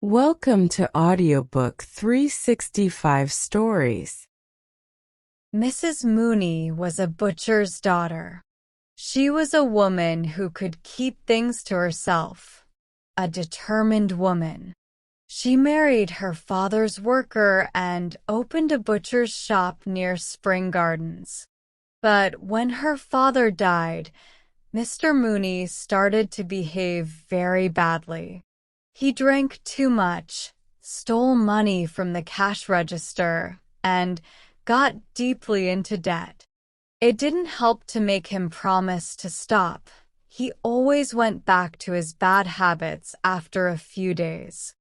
Welcome to Audiobook 365 Stories. Mrs. Mooney was a butcher's daughter. She was a woman who could keep things to herself, a determined woman. She married her father's worker and opened a butcher's shop near Spring Gardens. But when her father died, Mr. Mooney started to behave very badly. He drank too much, stole money from the cash register, and got deeply into debt. It didn't help to make him promise to stop. He always went back to his bad habits after a few days.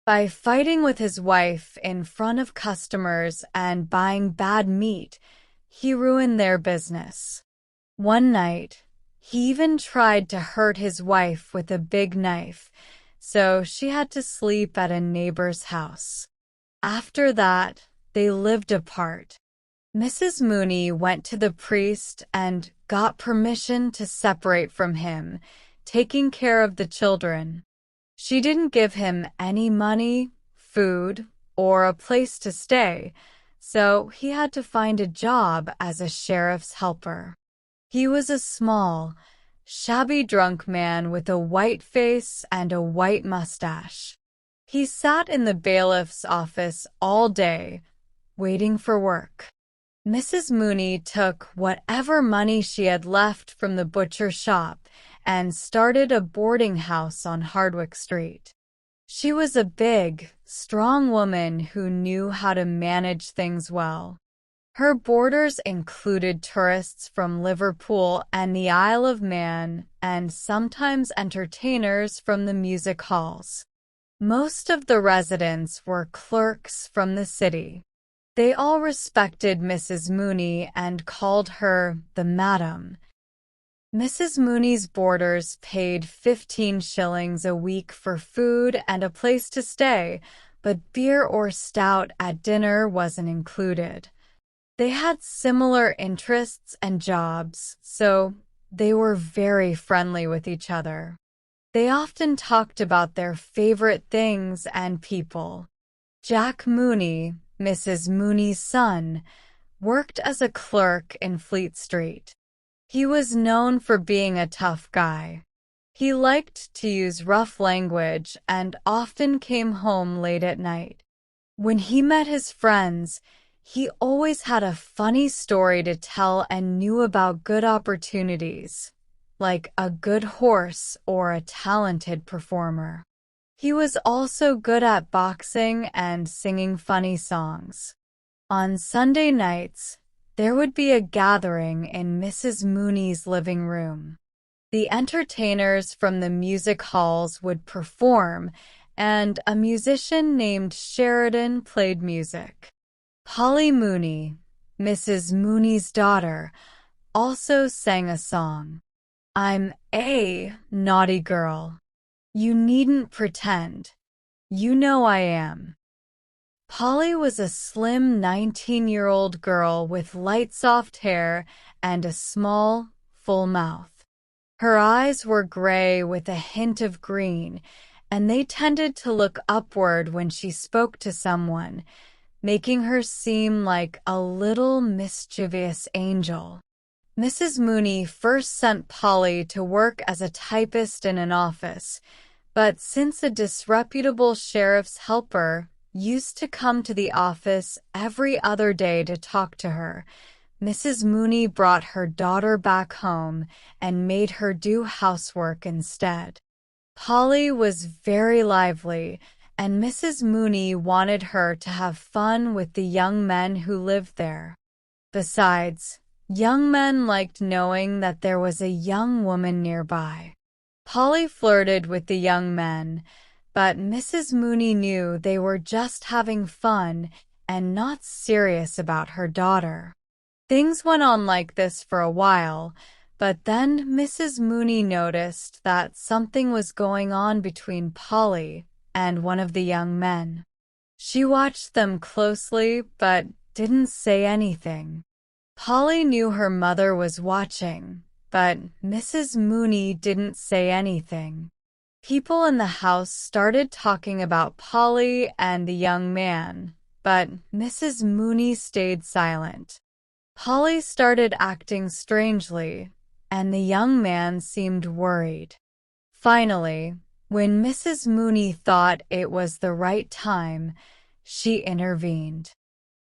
By fighting with his wife in front of customers and buying bad meat, he ruined their business. One night, he even tried to hurt his wife with a big knife, so she had to sleep at a neighbor's house. After that, they lived apart. Mrs. Mooney went to the priest and got permission to separate from him, taking care of the children. She didn't give him any money, food, or a place to stay, so he had to find a job as a sheriff's helper. He was a small, shabby drunk man with a white face and a white mustache. He sat in the bailiff's office all day, waiting for work. Mrs. Mooney took whatever money she had left from the butcher shop and started a boarding house on Hardwick Street. She was a big, strong woman who knew how to manage things well. Her boarders included tourists from Liverpool and the Isle of Man, and sometimes entertainers from the music halls. Most of the residents were clerks from the city. They all respected Mrs. Mooney and called her the Madam. Mrs. Mooney's boarders paid 15 shillings a week for food and a place to stay, but beer or stout at dinner wasn't included. They had similar interests and jobs, so they were very friendly with each other. They often talked about their favorite things and people. Jack Mooney, Mrs. Mooney's son, worked as a clerk in Fleet Street. He was known for being a tough guy. He liked to use rough language and often came home late at night. When he met his friends, he always had a funny story to tell and knew about good opportunities, like a good horse or a talented performer. He was also good at boxing and singing funny songs. On Sunday nights, there would be a gathering in Mrs. Mooney's living room. The entertainers from the music halls would perform, and a musician named Sheridan played music. Polly Mooney, Mrs. Mooney's daughter, also sang a song. "I'm a naughty girl. You needn't pretend. You know I am." Polly was a slim 19-year-old girl with light soft hair and a small, full mouth. Her eyes were gray with a hint of green, and they tended to look upward when she spoke to someone, making her seem like a little mischievous angel. Mrs. Mooney first sent Polly to work as a typist in an office, but since a disreputable sheriff's helper used to come to the office every other day to talk to her, Mrs. Mooney brought her daughter back home and made her do housework instead. Polly was very lively, and Mrs. Mooney wanted her to have fun with the young men who lived there. Besides, young men liked knowing that there was a young woman nearby. Polly flirted with the young men, but Mrs. Mooney knew they were just having fun and not serious about her daughter. Things went on like this for a while, but then Mrs. Mooney noticed that something was going on between Polly and one of the young men. She watched them closely but didn't say anything. Polly knew her mother was watching, but Mrs. Mooney didn't say anything. People in the house started talking about Polly and the young man, but Mrs. Mooney stayed silent. Polly started acting strangely, and the young man seemed worried. Finally, when Mrs. Mooney thought it was the right time, she intervened.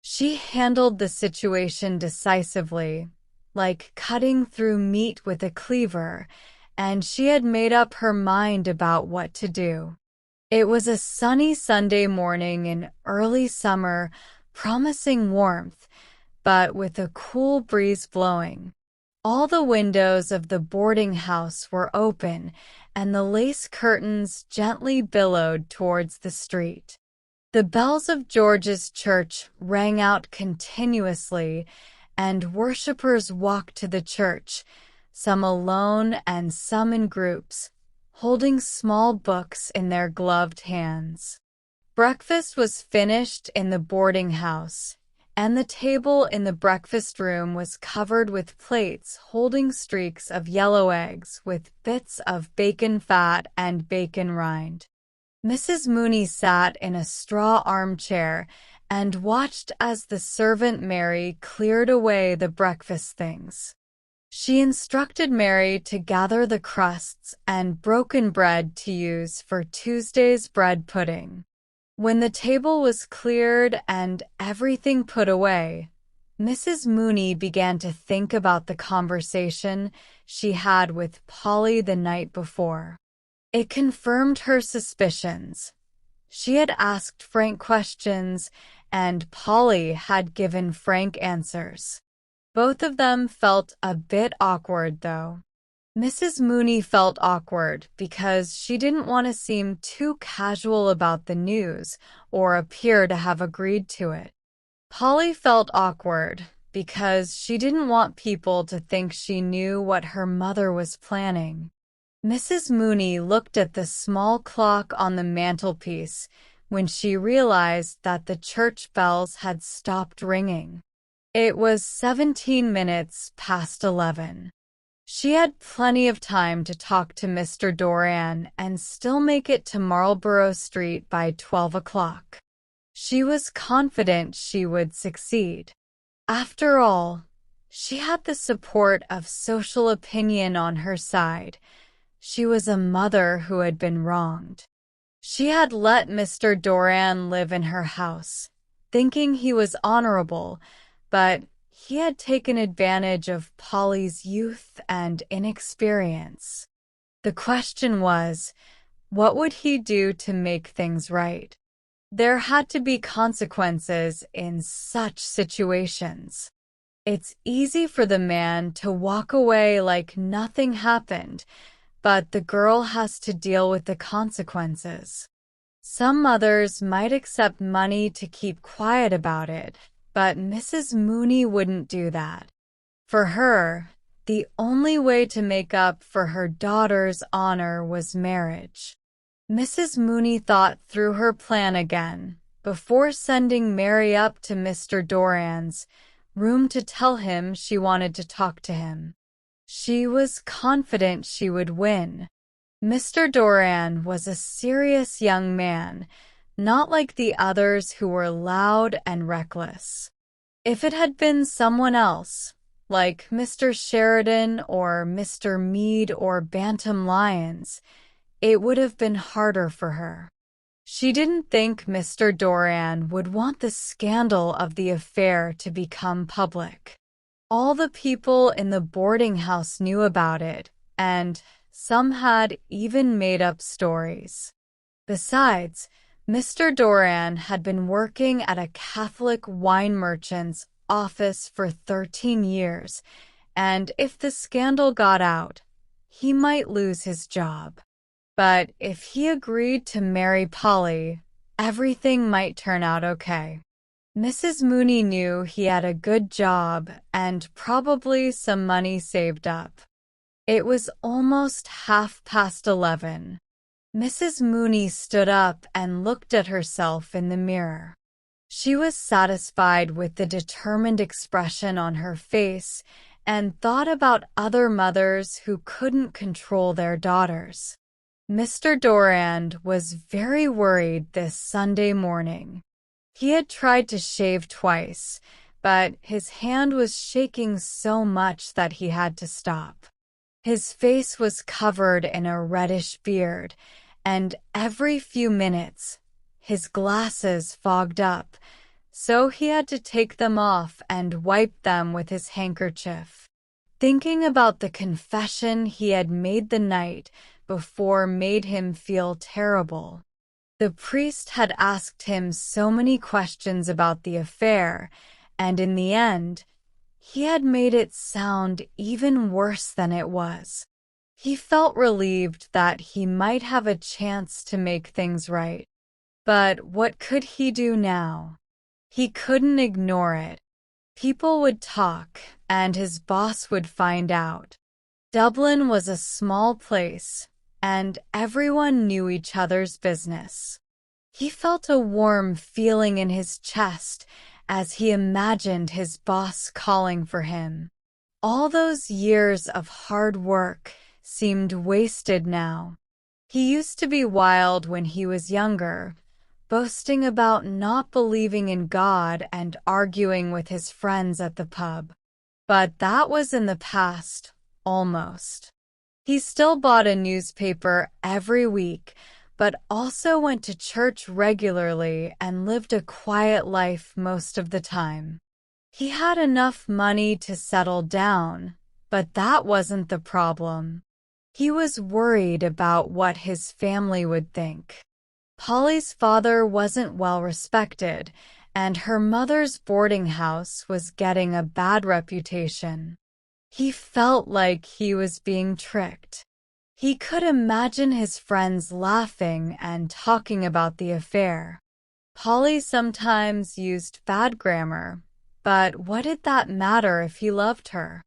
She handled the situation decisively, like cutting through meat with a cleaver, and she had made up her mind about what to do. It was a sunny Sunday morning in early summer, promising warmth, but with a cool breeze blowing. All the windows of the boarding house were open, and the lace curtains gently billowed towards the street. The bells of George's church rang out continuously, and worshippers walked to the church, some alone and some in groups, holding small books in their gloved hands. Breakfast was finished in the boarding house, and the table in the breakfast room was covered with plates holding streaks of yellow eggs with bits of bacon fat and bacon rind. Mrs. Mooney sat in a straw armchair and watched as the servant Mary cleared away the breakfast things. She instructed Mary to gather the crusts and broken bread to use for Tuesday's bread pudding. When the table was cleared and everything put away, Mrs. Mooney began to think about the conversation she had with Polly the night before. It confirmed her suspicions. She had asked frank questions, and Polly had given frank answers. Both of them felt a bit awkward, though. Mrs. Mooney felt awkward because she didn't want to seem too casual about the news or appear to have agreed to it. Polly felt awkward because she didn't want people to think she knew what her mother was planning. Mrs. Mooney looked at the small clock on the mantelpiece when she realized that the church bells had stopped ringing. It was 17 minutes past 11. She had plenty of time to talk to Mr. Doran and still make it to Marlborough Street by 12 o'clock. She was confident she would succeed. After all, she had the support of social opinion on her side. She was a mother who had been wronged. She had let Mr. Doran live in her house, thinking he was honorable, but he had taken advantage of Polly's youth and inexperience. The question was, what would he do to make things right? There had to be consequences in such situations. It's easy for the man to walk away like nothing happened, but the girl has to deal with the consequences. Some mothers might accept money to keep quiet about it, but Mrs. Mooney wouldn't do that. For her, the only way to make up for her daughter's honor was marriage. Mrs. Mooney thought through her plan again before sending Mary up to Mr. Doran's room to tell him she wanted to talk to him. She was confident she would win. Mr. Doran was a serious young man, not like the others who were loud and reckless. If it had been someone else, like Mr. Sheridan or Mr. Meade or Bantam Lyons, it would have been harder for her. She didn't think Mr. Doran would want the scandal of the affair to become public. All the people in the boarding house knew about it, and some had even made up stories. Besides, Mr. Doran had been working at a Catholic wine merchant's office for 13 years, and if the scandal got out, he might lose his job. But if he agreed to marry Polly, everything might turn out okay. Mrs. Mooney knew he had a good job and probably some money saved up. It was almost 11:30. Mrs. Mooney stood up and looked at herself in the mirror. She was satisfied with the determined expression on her face and thought about other mothers who couldn't control their daughters. Mr. Durand was very worried this Sunday morning. He had tried to shave twice, but his hand was shaking so much that he had to stop. His face was covered in a reddish beard, and every few minutes, his glasses fogged up, so he had to take them off and wipe them with his handkerchief. Thinking about the confession he had made the night before made him feel terrible. The priest had asked him so many questions about the affair, and in the end, he had made it sound even worse than it was. He felt relieved that he might have a chance to make things right. But what could he do now? He couldn't ignore it. People would talk, and his boss would find out. Dublin was a small place, and everyone knew each other's business. He felt a warm feeling in his chest as he imagined his boss calling for him. All those years of hard work seemed wasted now. He used to be wild when he was younger, boasting about not believing in God and arguing with his friends at the pub. But that was in the past, almost. He still bought a newspaper every week, but also went to church regularly and lived a quiet life most of the time. He had enough money to settle down, but that wasn't the problem. He was worried about what his family would think. Polly's father wasn't well respected, and her mother's boarding house was getting a bad reputation. He felt like he was being tricked. He could imagine his friends laughing and talking about the affair. Polly sometimes used bad grammar, but what did that matter if he loved her?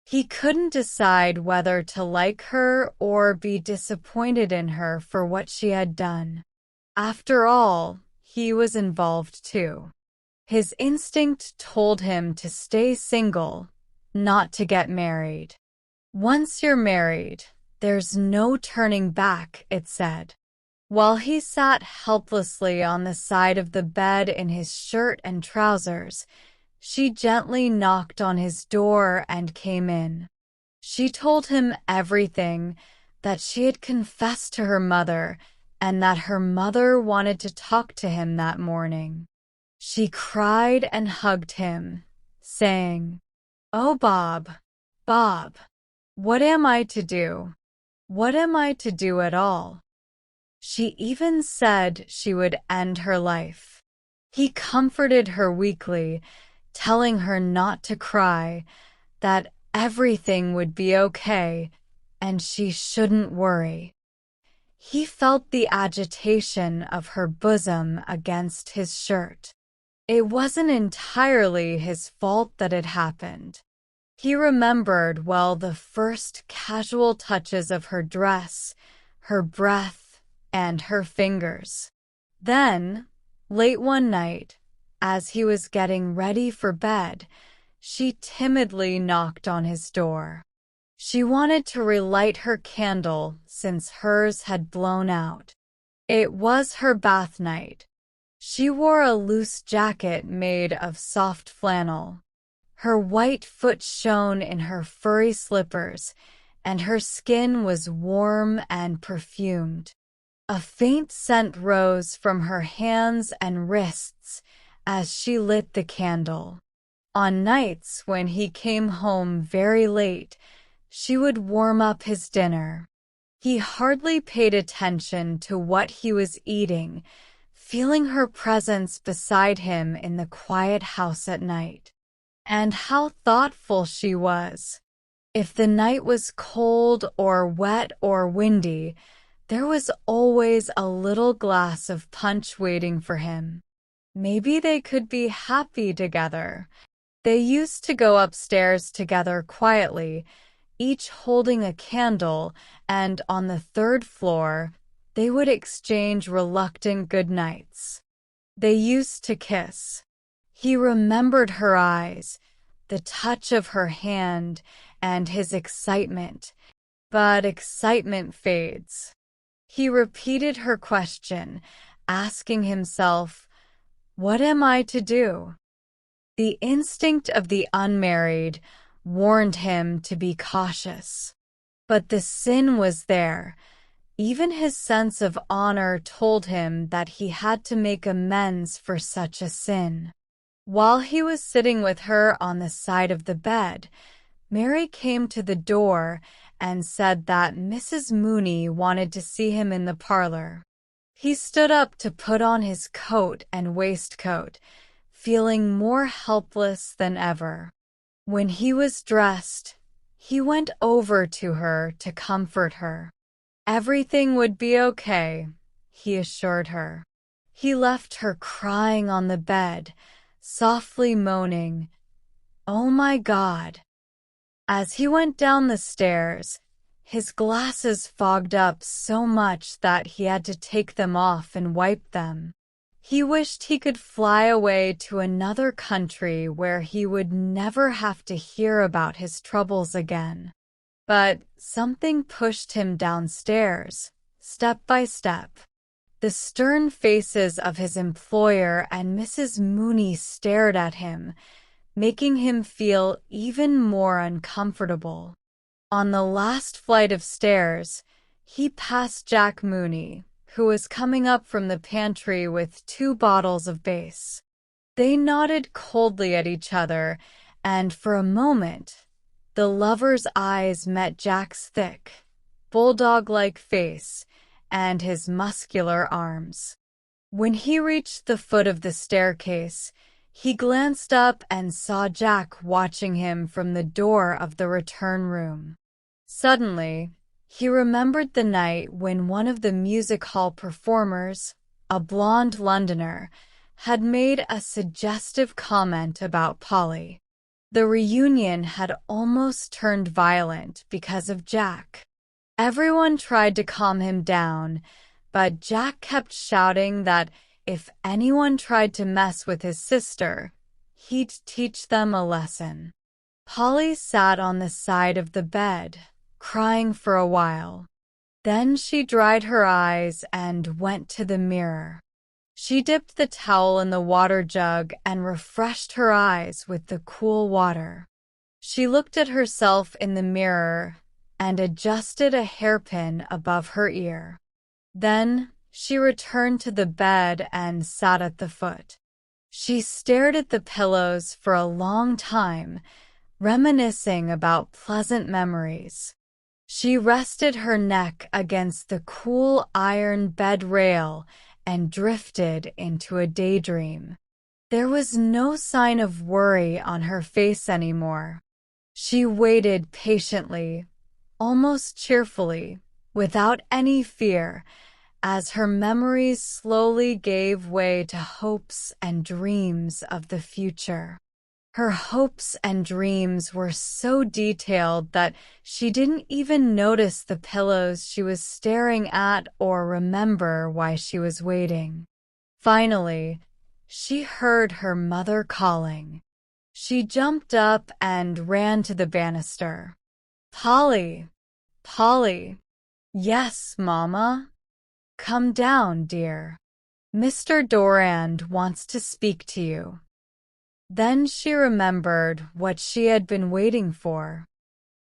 He couldn't decide whether to like her or be disappointed in her for what she had done. After all, he was involved too. His instinct told him to stay single, not to get married. Once you're married, there's no turning back, it said. While he sat helplessly on the side of the bed in his shirt and trousers, she gently knocked on his door and came in. She told him everything, that she had confessed to her mother, and that her mother wanted to talk to him that morning. She cried and hugged him, saying, "Oh, Bob, Bob, what am I to do? What am I to do at all?" She even said she would end her life. He comforted her weakly, telling her not to cry, that everything would be okay, and she shouldn't worry. He felt the agitation of her bosom against his shirt. It wasn't entirely his fault that it happened. He remembered well the first casual touches of her dress, her breath, and her fingers. Then, late one night, as he was getting ready for bed, she timidly knocked on his door. She wanted to relight her candle since hers had blown out. It was her bath night. She wore a loose jacket made of soft flannel. Her white foot shone in her furry slippers, and her skin was warm and perfumed. A faint scent rose from her hands and wrists as she lit the candle. On nights when he came home very late, she would warm up his dinner. He hardly paid attention to what he was eating, feeling her presence beside him in the quiet house at night. And how thoughtful she was. If the night was cold or wet or windy, there was always a little glass of punch waiting for him. Maybe they could be happy together. They used to go upstairs together quietly, each holding a candle, and on the third floor, they would exchange reluctant goodnights. They used to kiss. He remembered her eyes, the touch of her hand, and his excitement. But excitement fades. He repeated her question, asking himself, "What am I to do?" The instinct of the unmarried warned him to be cautious. But the sin was there. Even his sense of honor told him that he had to make amends for such a sin. While he was sitting with her on the side of the bed, Mary came to the door and said that Mrs. Mooney wanted to see him in the parlor. He stood up to put on his coat and waistcoat, feeling more helpless than ever. When he was dressed, he went over to her to comfort her. Everything would be okay, he assured her. He left her crying on the bed, softly moaning, "Oh my God." As he went down the stairs, his glasses fogged up so much that he had to take them off and wipe them. He wished he could fly away to another country where he would never have to hear about his troubles again. But something pushed him downstairs, step by step. The stern faces of his employer and Mrs. Mooney stared at him, making him feel even more uncomfortable. On the last flight of stairs, he passed Jack Mooney, who was coming up from the pantry with 2 bottles of base. They nodded coldly at each other, and for a moment, the lovers' eyes met Jack's thick, bulldog-like face and his muscular arms. When he reached the foot of the staircase, he glanced up and saw Jack watching him from the door of the return room. Suddenly, he remembered the night when one of the music hall performers, a blonde Londoner, had made a suggestive comment about Polly. The reunion had almost turned violent because of Jack. Everyone tried to calm him down, but Jack kept shouting that if anyone tried to mess with his sister, he'd teach them a lesson. Polly sat on the side of the bed, crying for a while. Then she dried her eyes and went to the mirror. She dipped the towel in the water jug and refreshed her eyes with the cool water. She looked at herself in the mirror and adjusted a hairpin above her ear. Then she returned to the bed and sat at the foot. She stared at the pillows for a long time, reminiscing about pleasant memories. She rested her neck against the cool iron bed rail and drifted into a daydream. There was no sign of worry on her face anymore. She waited patiently, almost cheerfully, without any fear, as her memories slowly gave way to hopes and dreams of the future. Her hopes and dreams were so detailed that she didn't even notice the pillows she was staring at or remember why she was waiting. Finally, she heard her mother calling. She jumped up and ran to the banister. "Polly! Polly!" "Yes, Mama?" "Come down, dear. Mr. Durand wants to speak to you." Then she remembered what she had been waiting for.